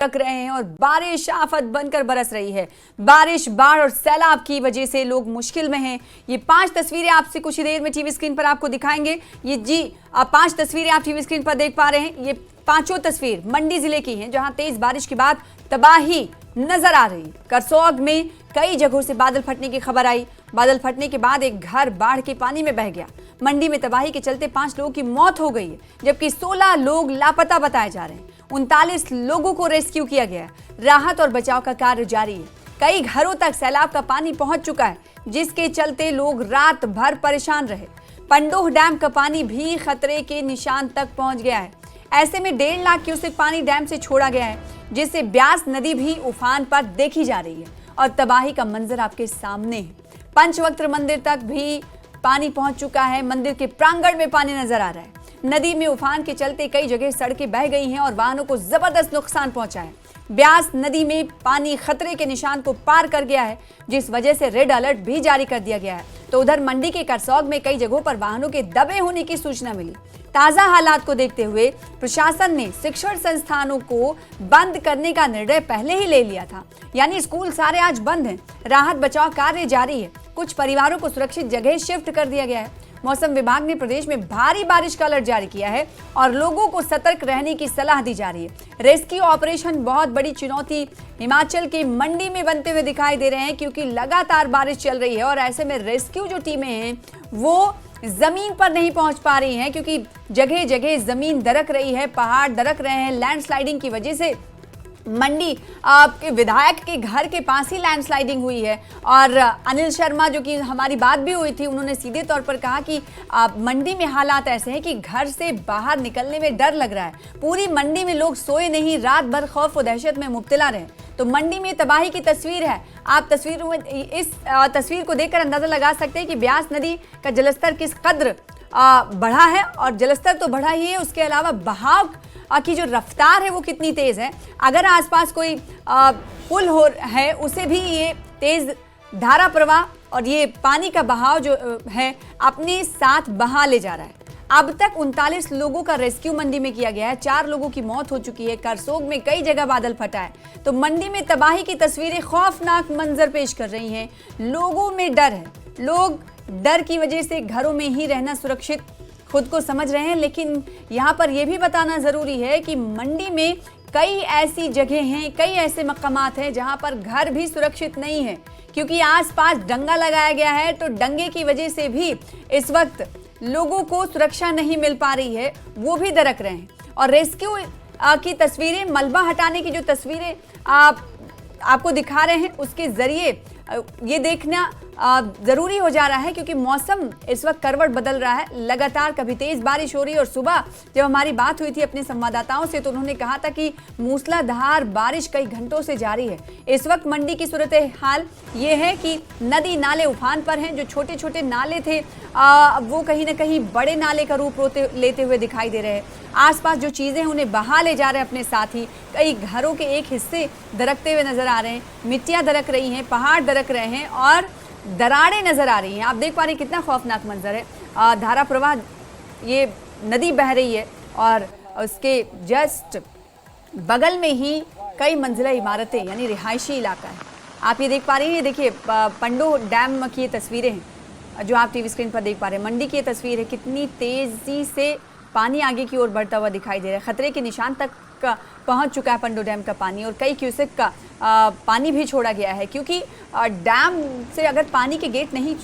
रख रहे हैं और बारिश आफत बनकर बरस रही है। बारिश, बाढ़ और सैलाब की वजह से लोग मुश्किल में हैं। ये 5 तस्वीरें आपसे कुछ ही देर में टीवी स्क्रीन पर आपको दिखाएंगे। ये जी 5 तस्वीरें आप टीवी स्क्रीन पर देख पा रहे हैं। ये पांचों तस्वीर मंडी जिले की हैं, जहां तेज बारिश के बाद तबाही नजर आ रही। करसोग में कई जगहों से बादल फटने की खबर आई। बादल फटने के बाद एक घर बाढ़ के पानी में बह गया। मंडी में तबाही के चलते 5 लोगों की मौत हो गई है, जबकि 16 लोग लापता बताए जा रहे हैं। 39 लोगों को रेस्क्यू किया गया है। राहत और बचाव का कार्य जारी है। कई घरों तक सैलाब का पानी पहुंच चुका है, जिसके चलते लोग रात भर परेशान रहे। पंडोह डैम का पानी भी खतरे के निशान तक पहुंच गया है। ऐसे में 1.5 लाख क्यूसेक पानी डैम से छोड़ा गया है, जिससे ब्यास नदी भी उफान पर देखी जा रही है और तबाही का मंजर आपके सामने है। पंचवक्त्र मंदिर तक भी पानी पहुंच चुका है। मंदिर के प्रांगण में पानी नजर आ रहा है। नदी में उफान के चलते कई जगह सड़कें बह गई हैं और वाहनों को जबरदस्त नुकसान पहुंचा है। ब्यास नदी में पानी खतरे के निशान को पार कर गया है, जिस वजह से रेड अलर्ट भी जारी कर दिया गया है। तो उधर मंडी के करसोग में कई जगहों पर वाहनों के दबे होने की सूचना मिली। ताजा हालात को देखते हुए प्रशासन ने शिक्षण संस्थानों को बंद करने का निर्णय पहले ही ले लिया था, यानी स्कूल सारे आज बंद हैं। राहत बचाव कार्य जारी है। कुछ परिवारों को सुरक्षित जगह शिफ्ट कर दिया गया है। मौसम विभाग ने प्रदेश में भारी बारिश का अलर्ट जारी किया है और लोगों को सतर्क रहने की सलाह दी जा रही है। रेस्क्यू ऑपरेशन बहुत बड़ी चुनौती हिमाचल की मंडी में बनते हुए दिखाई दे रहे हैं, क्योंकि लगातार बारिश चल रही है और ऐसे में रेस्क्यू जो टीमें हैं वो जमीन पर नहीं पहुंच पा रही हैं, क्योंकि जगह जगह जमीन दरक रही है, पहाड़ दरक रहे हैं। लैंडस्लाइडिंग की वजह से मंडी के विधायक के घर के पास ही लैंडस्लाइडिंग हुई है और अनिल शर्मा, जो कि हमारी बात भी हुई थी, उन्होंने सीधे तौर पर कहा कि मंडी में हालात ऐसे हैं कि घर से बाहर निकलने में डर लग रहा है। पूरी मंडी में लोग सोए नहीं, रात भर खौफ और दहशत में मुब्तला रहे। तो मंडी में तबाही की तस्वीर है। आप तस्वीरों में इस तस्वीर को देखकर अंदाजा लगा सकते हैं कि ब्यास नदी का जलस्तर किस कद्र बढ़ा है। और जलस्तर तो बढ़ा ही है, उसके अलावा बहाव की जो रफ्तार है वो कितनी तेज है। अगर आसपास कोई पुल हो है, उसे भी ये तेज धारा प्रवाह और ये पानी का बहाव जो है अपने साथ बहा ले जा रहा है। अब तक 39 लोगों का रेस्क्यू मंडी में किया गया है। 4 लोगों की मौत हो चुकी है। करसोग में कई जगह बादल फटा है। तो मंडी में तबाही की तस्वीरें खौफनाक मंजर पेश कर रही हैं। लोगों में डर है। लोग डर की वजह से घरों में ही रहना सुरक्षित खुद को समझ रहे हैं। लेकिन यहाँ पर यह भी बताना जरूरी है कि मंडी में कई ऐसी जगह हैं, कई ऐसे मकामात हैं जहाँ पर घर भी सुरक्षित नहीं है, क्योंकि आसपास डंगा लगाया गया है। तो डंगे की वजह से भी इस वक्त लोगों को सुरक्षा नहीं मिल पा रही है, वो भी दरक रहे हैं। और रेस्क्यू की तस्वीरें, मलबा हटाने की जो तस्वीरें आपको दिखा रहे हैं, उसके जरिए ये देखना जरूरी हो जा रहा है, क्योंकि मौसम इस वक्त करवट बदल रहा है। लगातार कभी तेज बारिश हो रही है और सुबह जब हमारी बात हुई थी अपने संवाददाताओं से, तो उन्होंने कहा था कि मूसलाधार बारिश कई घंटों से जारी है। इस वक्त मंडी की सूरत हाल ये है कि नदी नाले उफान पर हैं। जो छोटे छोटे नाले थे वो कहीं ना कहीं बड़े नाले का रूप लेते हुए दिखाई दे रहे हैं। आसपास जो चीज़ें हैं उन्हें बहा ले जा रहे हैं अपने साथ ही। कई घरों के एक हिस्से दरकते हुए नजर आ रहे हैं। मिट्टियाँ दरक रही हैं, पहाड़ दरक रहे हैं और दरारें नजर आ रही हैं। आप देख पा रहे हैं कितना खौफनाक मंजर है। धारा प्रवाह, ये नदी बह रही है और उसके जस्ट बगल में ही कई मंजिला इमारतें, यानी रिहायशी इलाका है। आप ये देख पा रही हैं। देखिए पंडोह डैम की ये तस्वीरें हैं जो आप टीवी स्क्रीन पर देख पा रहे हैं। मंडी की ये तस्वीर है, कितनी तेजी से पानी आगे की ओर बढ़ता हुआ दिखाई दे रहा है। खतरे के निशान तक पहुंच चुका है पंडोह डैम का पानी और कई क्यूसेक का पानी भी छोड़ा गया है, क्योंकि डैम से अगर पानी के गेट नहीं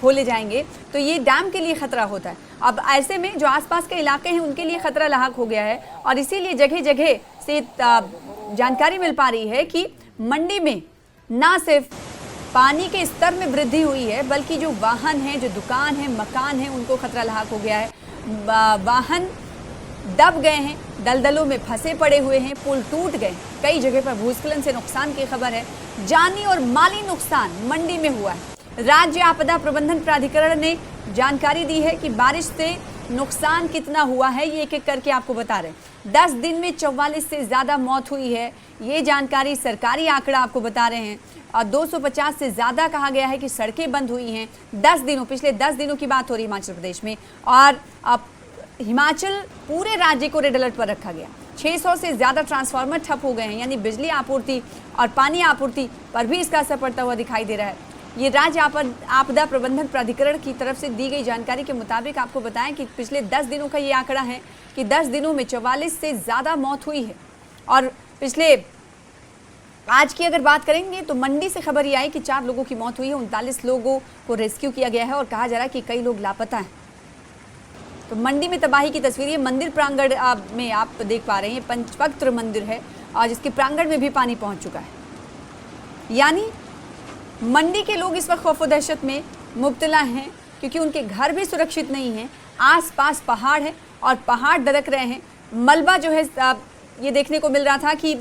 खोले जाएंगे तो ये डैम के लिए खतरा होता है। अब ऐसे में जो आसपास के इलाके हैं उनके लिए खतरा लाहक हो गया है और इसीलिए जगह जगह से जानकारी मिल पा रही है कि मंडी में ना सिर्फ पानी के स्तर में वृद्धि हुई है, बल्कि जो वाहन हैं, जो दुकान हैं, मकान हैं, उनको खतरा लाहक हो गया है। वाहन दब गए हैं, दलदलों में फंसे पड़े हुए हैं, पुल टूट गए। कई जगह पर भूस्खलन से नुकसान की खबर है। जानी और माली नुकसान मंडी में हुआ है। राज्य आपदा प्रबंधन प्राधिकरण ने जानकारी दी है कि बारिश से नुकसान कितना हुआ है, ये एक एक करके आपको बता रहे हैं। 10 दिन में 44 से ज़्यादा मौत हुई है, ये जानकारी सरकारी आंकड़ा आपको बता रहे हैं। और 250 से ज़्यादा कहा गया है कि सड़कें बंद हुई हैं पिछले 10 दिनों की बात हो रही है हिमाचल प्रदेश में। और हिमाचल पूरे राज्य को रेड अलर्ट पर रखा गया। 600 से ज़्यादा ट्रांसफार्मर ठप हो गए हैं, यानी बिजली आपूर्ति और पानी आपूर्ति पर भी इसका असर पड़ता हुआ दिखाई दे रहा है। ये राज्य आपदा प्रबंधन प्राधिकरण की तरफ से दी गई जानकारी के मुताबिक आपको बताएं कि पिछले 10 दिनों का ये आंकड़ा है कि 10 दिनों में 44 से ज़्यादा मौत हुई है। और पिछले आज की अगर बात करेंगे तो मंडी से खबर ये आई कि 4 लोगों की मौत हुई है, 39 लोगों को रेस्क्यू किया गया है और कहा जा रहा है कि कई लोग लापता हैं। तो मंडी में तबाही की तस्वीरें मंदिर प्रांगण में आप देख पा रहे हैं। पंचवक्त्र मंदिर है और जिसके प्रांगण में भी पानी पहुंच चुका है। यानी मंडी के लोग इस वक्त खौफ व दहशत में मुब्तला हैं क्योंकि उनके घर भी सुरक्षित नहीं हैं। आसपास पहाड़ है और पहाड़ दरक रहे हैं। मलबा जो है ये देखने को मिल रहा था कि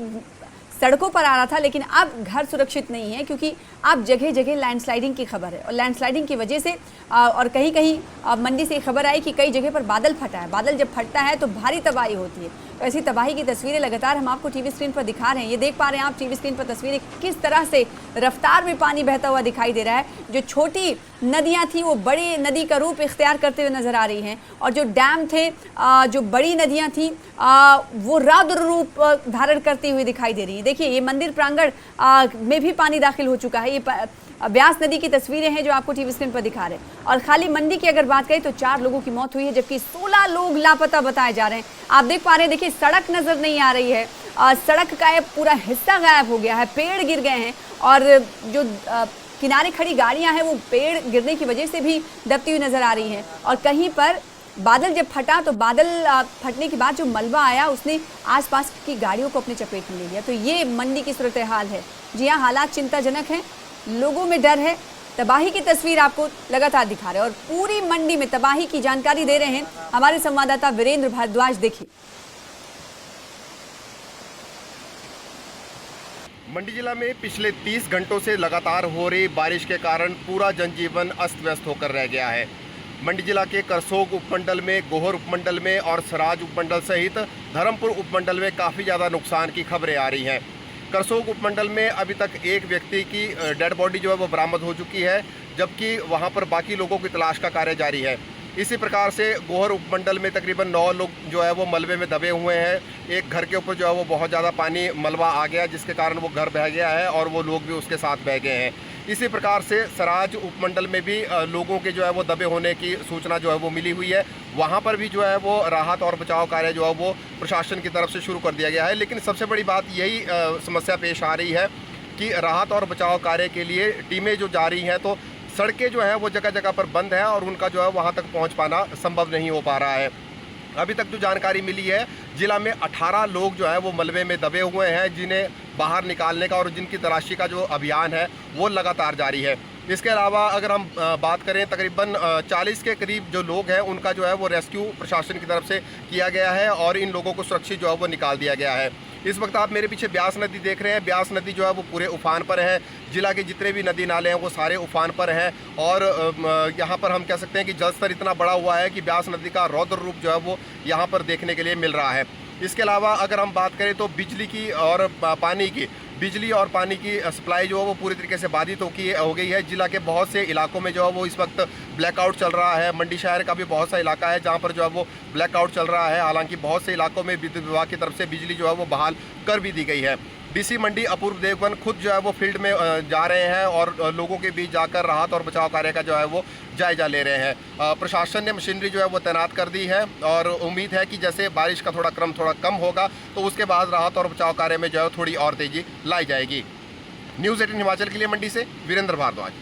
सड़कों पर आ रहा था, लेकिन अब घर सुरक्षित नहीं है क्योंकि अब जगह जगह लैंडस्लाइडिंग की खबर है और लैंडस्लाइडिंग की वजह से और कहीं कहीं मंडी से खबर आई कि कई जगह पर बादल फटा है। बादल जब फटता है तो भारी तबाही होती है। तो ऐसी तबाही की तस्वीरें लगातार हम आपको टीवी स्क्रीन पर दिखा रहे हैं। ये देख पा रहे हैं आप टीवी स्क्रीन पर तस्वीरें, किस तरह से रफ्तार में पानी बहता हुआ दिखाई दे रहा है। जो छोटी नदियाँ थी वो बड़ी नदी का रूप इख्तियार करते हुए नजर आ रही हैं और जो डैम थे, जो बड़ी नदियाँ थी वो रौद्र रूप धारण करती हुई दिखाई दे रही है। देखिए ये मंदिर प्रांगण में भी पानी दाखिल हो चुका है। ये ब्यास नदी की तस्वीरें हैं जो आपको टीवी स्क्रीन पर दिखा रहे हैं। और खाली मंडी की अगर बात करें तो 4 लोगों की मौत हुई है जबकि 16 लोग लापता बताए जा रहे हैं। आप देख पा रहे हैं, देखिए सड़क नजर नहीं आ रही है। सड़क का पूरा हिस्सा गायब हो गया है, पेड़ गिर गए हैं और जो किनारे खड़ी गाड़ियां हैं वो पेड़ गिरने की वजह से भी दबती हुई नजर आ रही हैं। और कहीं पर बादल जब फटा तो बादल फटने के बाद जो मलबा आया उसने आसपास की गाड़ियों को अपने चपेट में ले लिया। तो ये मंडी की सूरत हाल है। जी हाँ, हालात चिंताजनक हैं, लोगों में डर है। तबाही की तस्वीर आपको लगातार दिखा रहे हैं और पूरी मंडी में तबाही की जानकारी दे रहे हैं हमारे संवाददाता वीरेंद्र भारद्वाज। देखिए, मंडी जिला में पिछले 30 घंटों से लगातार हो रही बारिश के कारण पूरा जनजीवन अस्त व्यस्त होकर रह गया है। मंडी जिला के करसोग उपमंडल में, गोहर उपमंडल में और सराज उपमंडल सहित धर्मपुर उपमंडल में काफ़ी ज़्यादा नुकसान की खबरें आ रही हैं। करसोग उपमंडल में अभी तक एक व्यक्ति की डेड बॉडी जो है वो बरामद हो चुकी है, जबकि वहां पर बाकी लोगों की तलाश का कार्य जारी है। इसी प्रकार से गोहर उपमंडल में तकरीबन 9 लोग जो है वो मलबे में दबे हुए हैं। एक घर के ऊपर जो है वो बहुत ज़्यादा पानी मलबा आ गया जिसके कारण वो घर बह गया है और वो लोग भी उसके साथ बह गए हैं। इसी प्रकार से सराज उपमंडल में भी लोगों के जो है वो दबे होने की सूचना जो है वो मिली हुई है। वहाँ पर भी जो है वो राहत और बचाव कार्य जो है वो प्रशासन की तरफ से शुरू कर दिया गया है। लेकिन सबसे बड़ी बात यही समस्या पेश आ रही है कि राहत और बचाव कार्य के लिए टीमें जो जा रही हैं तो सड़कें जो हैं वो जगह जगह पर बंद हैं और उनका जो है वहाँ तक पहुँच पाना संभव नहीं हो पा रहा है। अभी तक जो जानकारी मिली है, जिला में 18 लोग जो है वो मलबे में दबे हुए हैं जिन्हें बाहर निकालने का और जिनकी तलाशी का जो अभियान है वो लगातार जारी है। इसके अलावा अगर हम बात करें, तकरीबन 40 के करीब जो लोग हैं उनका जो है वो रेस्क्यू प्रशासन की तरफ से किया गया है और इन लोगों को सुरक्षित जो है वो निकाल दिया गया है। इस वक्त आप मेरे पीछे ब्यास नदी देख रहे हैं। ब्यास नदी जो है वो पूरे उफान पर है। जिला के जितने भी नदी नाले हैं वो सारे उफान पर हैं और यहाँ पर हम कह सकते हैं कि जलस्तर इतना बड़ा हुआ है कि ब्यास नदी का रौद्र रूप जो है वो यहाँ पर देखने के लिए मिल रहा है। इसके अलावा अगर हम बात करें तो बिजली की और पानी की, बिजली और पानी की सप्लाई जो है वो पूरी तरीके से बाधित हो गई है। जिला के बहुत से इलाकों में जो है वो इस वक्त ब्लैकआउट चल रहा है। मंडी शहर का भी बहुत सा इलाका है जहां पर जो है वो ब्लैकआउट चल रहा है। हालांकि बहुत से इलाकों में विद्युत विभाग की तरफ से बिजली जो है वो बहाल कर भी दी गई है। डीसी मंडी अपूर्व देवगन खुद जो है वो फील्ड में जा रहे हैं और लोगों के बीच जाकर राहत और बचाव कार्य का जो है वो जायजा ले रहे हैं। प्रशासन ने मशीनरी जो है वो तैनात कर दी है और उम्मीद है कि जैसे बारिश का क्रम थोड़ा कम होगा तो उसके बाद राहत और बचाव कार्य में जो है थोड़ी और तेजी लाई जाएगी। न्यूज़ 18 हिमाचल के लिए मंडी से वीरेंद्र भारद्वाज।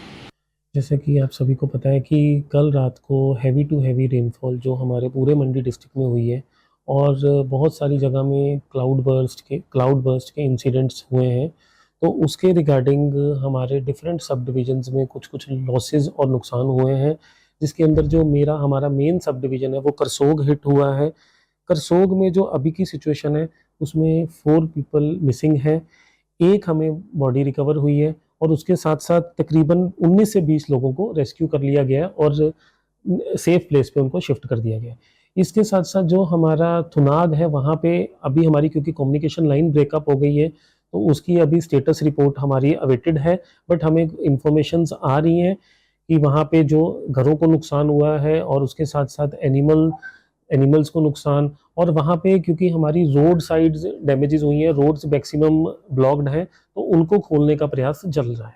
जैसे कि आप सभी को पता है कि कल रात को हैवी टू हैवी रेनफॉल जो हमारे पूरे मंडी डिस्ट्रिक्ट में हुई है और बहुत सारी जगह में क्लाउड बर्स्ट के इंसिडेंट्स हुए हैं। तो उसके रिगार्डिंग हमारे डिफरेंट सब डिविजन्स में कुछ लॉसेस और नुकसान हुए हैं, जिसके अंदर जो हमारा मेन सब डिवीज़न है वो करसोग हिट हुआ है। करसोग में जो अभी की सिचुएशन है उसमें 4 पीपल मिसिंग है, एक हमें बॉडी रिकवर हुई है और उसके साथ साथ तकरीबन 19 से 20 लोगों को रेस्क्यू कर लिया गया और सेफ प्लेस पे उनको शिफ्ट कर दिया गया। इसके साथ साथ जो हमारा थुनाग है वहाँ पे अभी हमारी क्योंकि कम्युनिकेशन लाइन ब्रेकअप हो गई है तो उसकी अभी स्टेटस रिपोर्ट हमारी अवेटेड है, बट हमें इंफॉर्मेशंस आ रही हैं कि वहाँ पे जो घरों को नुकसान हुआ है और उसके साथ साथ एनिमल्स को नुकसान, और वहाँ पे क्योंकि हमारी रोड साइड्स डैमेजेस हुई हैं, रोड्स मैक्सिमम ब्लॉक्ड हैं, तो उनको खोलने का प्रयास चल रहा है।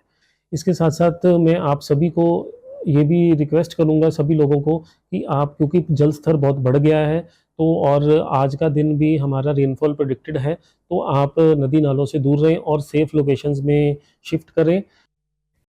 इसके साथ साथ मैं आप सभी को ये भी रिक्वेस्ट करूँगा सभी लोगों को कि आप, क्योंकि जल स्तर बहुत बढ़ गया है, तो और आज का दिन भी हमारा रेनफॉल प्रेडिक्टेड है, तो आप नदी नालों से दूर रहें और सेफ लोकेशंस में शिफ्ट करें।